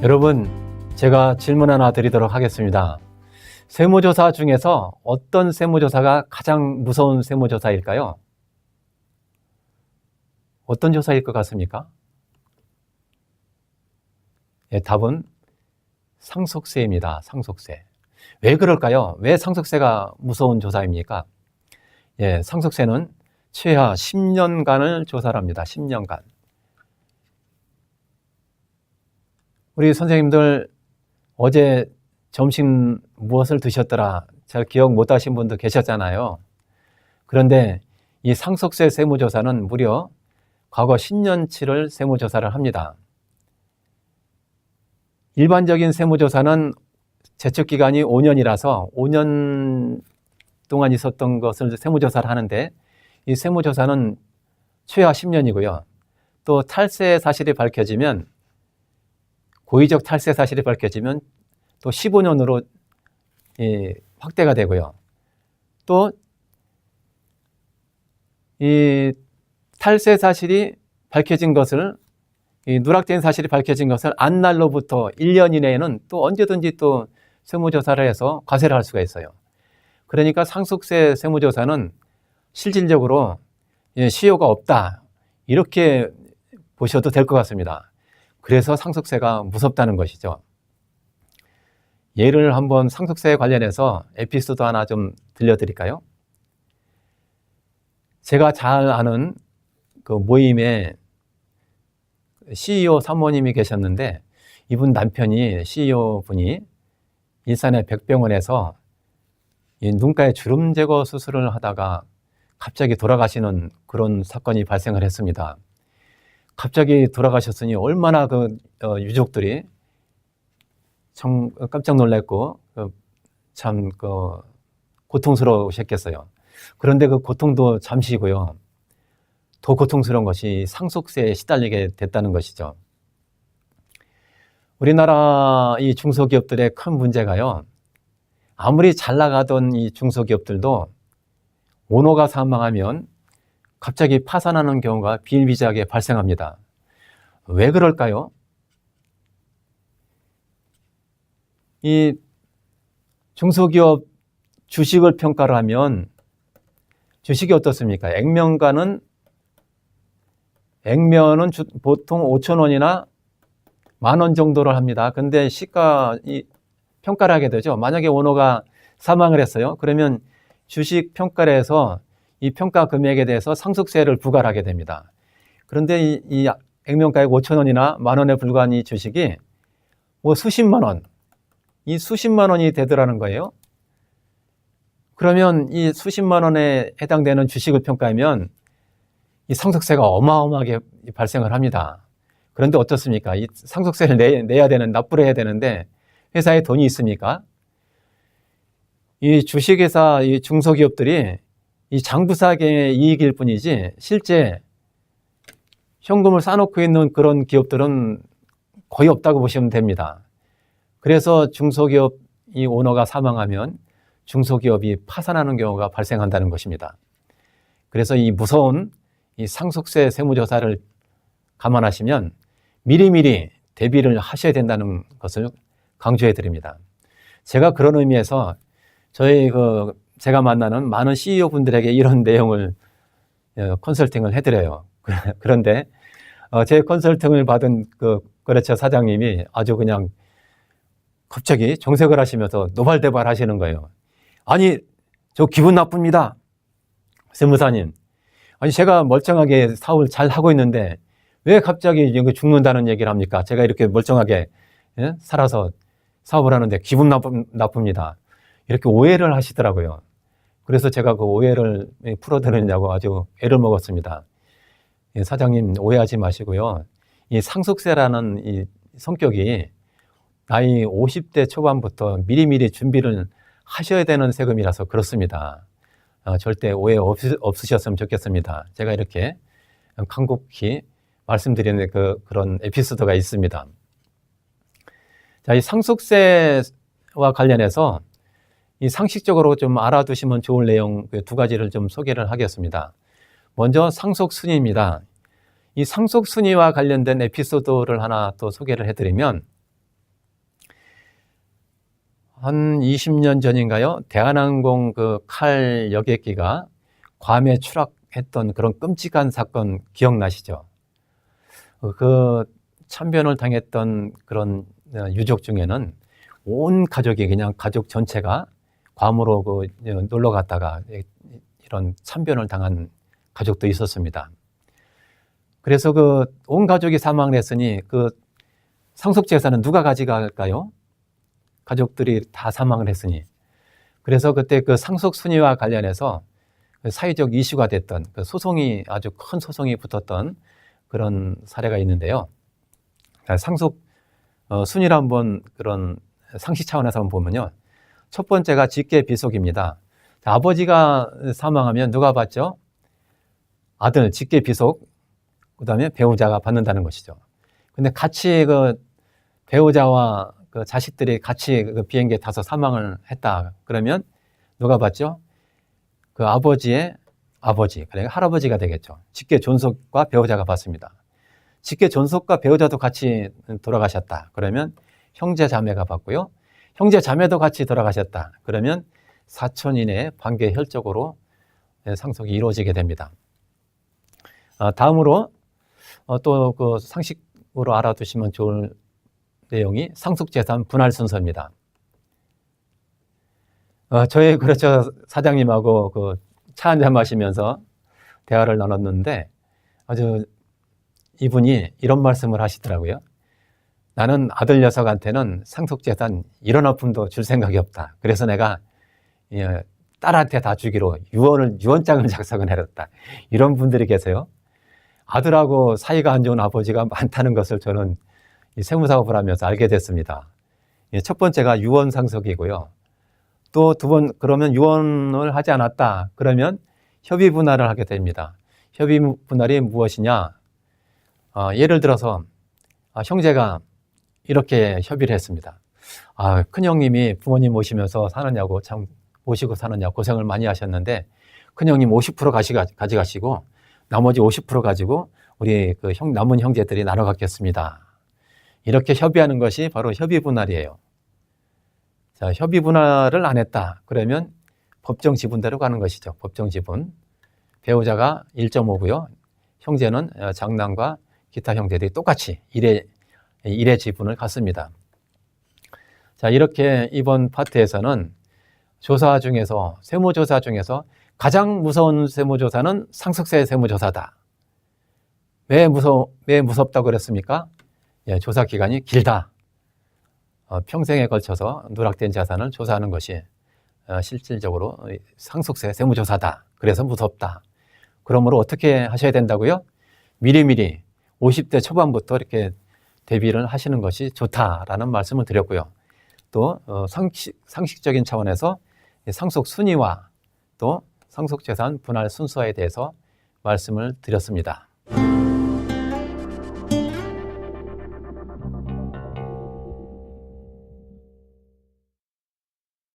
여러분, 제가 질문 하나 드리도록 하겠습니다. 세무조사 중에서 어떤 세무조사가 가장 무서운 세무조사일까요? 어떤 조사일 것 같습니까? 예, 답은 상속세입니다. 상속세. 왜 그럴까요? 왜 상속세가 무서운 조사입니까? 예, 상속세는 최하 10년간을 조사를 합니다. 10년간. 우리 선생님들 어제 점심 무엇을 드셨더라 잘 기억 못 하신 분도 계셨잖아요. 그런데 이 상속세 세무조사는 무려 과거 10년치를 세무조사를 합니다. 일반적인 세무조사는 제척기간이 5년이라서 5년 동안 있었던 것을 세무조사를 하는데, 이 세무조사는 최하 10년이고요. 또 탈세 사실이 밝혀지면, 고의적 탈세 사실이 밝혀지면 또 15년으로 확대가 되고요. 또 이 탈세 사실이 밝혀진 것을, 이 누락된 사실이 밝혀진 것을 안 날로부터 1년 이내에는 또 언제든지 또 세무조사를 해서 과세를 할 수가 있어요. 그러니까 상속세 세무조사는 실질적으로 시효가 없다, 이렇게 보셔도 될 것 같습니다. 그래서 상속세가 무섭다는 것이죠. 예를 한번 상속세 관련해서 에피소드 하나 좀 들려드릴까요? 제가 잘 아는 그 모임에 CEO 사모님이 계셨는데, 이분 남편이, CEO 분이 일산의 백병원에서 이 눈가에 주름 제거 수술을 하다가 갑자기 돌아가시는 그런 사건이 발생을 했습니다. 갑자기 돌아가셨으니 얼마나 유족들이 참 깜짝 놀랐고 참 고통스러우셨겠어요. 그런데 그 고통도 잠시고요. 더 고통스러운 것이 상속세에 시달리게 됐다는 것이죠. 우리나라 이 중소기업들의 큰 문제가요, 아무리 잘 나가던 이 중소기업들도 오너가 사망하면 갑자기 파산하는 경우가 비일비재하게 발생합니다. 왜 그럴까요? 이 중소기업 주식을 평가를 하면 주식이 어떻습니까? 액면가는 보통 5,000원이나 10,000원 정도를 합니다. 근데 시가 평가를 하게 되죠. 만약에 오너가 사망을 했어요. 그러면 주식 평가를 해서 이 평가 금액에 대해서 상속세를 부과를 하게 됩니다. 그런데 이 액면가액 5,000원이나 10,000원에 불과한 이 주식이 뭐 수십만 원, 이 수십만 원이 되더라는 거예요. 그러면 이 수십만 원에 해당되는 주식을 평가하면 이 상속세가 어마어마하게 발생을 합니다. 그런데 어떻습니까? 이 상속세를 내야 되는, 납부를 해야 되는데 회사에 돈이 있습니까? 이 주식회사, 이 중소기업들이 이 장부사의 이익일 뿐이지 실제 현금을 쌓아놓고 있는 그런 기업들은 거의 없다고 보시면 됩니다. 그래서 중소기업 이 오너가 사망하면 중소기업이 파산하는 경우가 발생한다는 것입니다. 그래서 이 무서운 이 상속세 세무조사를 감안하시면 미리미리 대비를 하셔야 된다는 것을 강조해 드립니다. 제가 그런 의미에서 제가 만나는 많은 CEO 분들에게 이런 내용을 컨설팅을 해드려요. 그런데 제 컨설팅을 받은 거래처 사장님이 아주 그냥 갑자기 정색을 하시면서 노발대발 하시는 거예요. 아니, 저 기분 나쁩니다. 세무사님. 아니, 제가 멀쩡하게 사업을 잘 하고 있는데 왜 갑자기 죽는다는 얘기를 합니까? 제가 이렇게 멀쩡하게 살아서 사업을 하는데 기분 나쁩니다. 이렇게 오해를 하시더라고요. 그래서 제가 그 오해를 풀어드리려고 아주 애를 먹었습니다. 사장님, 오해하지 마시고요. 이 상속세라는 이 성격이 나이 50대 초반부터 미리미리 준비를 하셔야 되는 세금이라서 그렇습니다. 절대 오해 없으셨으면 좋겠습니다. 제가 이렇게 간곡히 말씀드리는 그런 에피소드가 있습니다. 자, 이 상속세와 관련해서 이 상식적으로 좀 알아두시면 좋을 내용 두 가지를 좀 소개를 하겠습니다. 먼저 상속순위입니다. 이 상속순위와 관련된 에피소드를 하나 또 소개를 해드리면, 한 20년 전인가요? 대한항공 그 칼 여객기가 괌에 추락했던 그런 끔찍한 사건 기억나시죠? 그 참변을 당했던 그런 유족 중에는 온 가족이 그냥 가족 전체가 괌으로 그 놀러 갔다가 이런 참변을 당한 가족도 있었습니다. 그래서 그 온 가족이 사망을 했으니 그 상속 재산은 누가 가져갈까요? 가족들이 다 사망을 했으니. 그래서 그때 그 상속 순위와 관련해서 사회적 이슈가 됐던 그 소송이 아주 큰 소송이 붙었던 그런 사례가 있는데요. 상속 순위를 한번 그런 상식 차원에서 한번 보면요. 첫 번째가 직계 비속입니다. 아버지가 사망하면 누가 받죠? 아들, 직계 비속, 그 다음에 배우자가 받는다는 것이죠. 근데 같이 그 배우자와 그 자식들이 같이 그 비행기에 타서 사망을 했다. 그러면 누가 받죠? 그 아버지의 아버지, 그러니까 할아버지가 되겠죠. 직계 존속과 배우자가 받습니다. 직계 존속과 배우자도 같이 돌아가셨다. 그러면 형제 자매가 받고요. 형제 자매도 같이 돌아가셨다. 그러면 사촌 이내에 관계 혈족으로 상속이 이루어지게 됩니다. 다음으로 또 그 상식으로 알아두시면 좋을 내용이 상속재산 분할 순서입니다. 저희 그렇죠 사장님하고 그 차 한잔 마시면서 대화를 나눴는데 아주 이분이 이런 말씀을 하시더라고요. 나는 아들 녀석한테는 상속재산 1원 푼도 줄 생각이 없다. 그래서 내가 딸한테 다 주기로 유언장을 작성을 해뒀다. 이런 분들이 계세요. 아들하고 사이가 안 좋은 아버지가 많다는 것을 저는 이 세무사업을 하면서 알게 됐습니다. 첫 번째가 유언 상속이고요. 또 두 번, 그러면 유언을 하지 않았다. 그러면 협의 분할을 하게 됩니다. 협의 분할이 무엇이냐? 예를 들어서 형제가 이렇게 협의를 했습니다. 큰형님이 부모님 모시면서 사느냐고 참 모시고 사느냐 고생을 많이 하셨는데 큰형님 50% 가져가시고 나머지 50% 가지고 우리 그 남은 형제들이 나눠 갖겠습니다. 이렇게 협의하는 것이 바로 협의 분할이에요. 자, 협의 분할을 안 했다. 그러면 법정 지분대로 가는 것이죠. 법정 지분. 배우자가 1.5고요. 형제는 장남과 기타 형제들이 똑같이 1의 지분을 갖습니다. 자, 이렇게 이번 파트에서는 조사 중에서 세무조사 중에서 가장 무서운 세무조사는 상속세 세무조사다. 왜 무섭다고 그랬습니까? 조사 기간이 길다. 평생에 걸쳐서 누락된 자산을 조사하는 것이 실질적으로 상속세 세무조사다. 그래서 무섭다. 그러므로 어떻게 하셔야 된다고요? 미리미리 50대 초반부터 이렇게 대비를 하시는 것이 좋다라는 말씀을 드렸고요. 또 상식적인 차원에서 상속 순위와 또 상속재산 분할 순서에 대해서 말씀을 드렸습니다.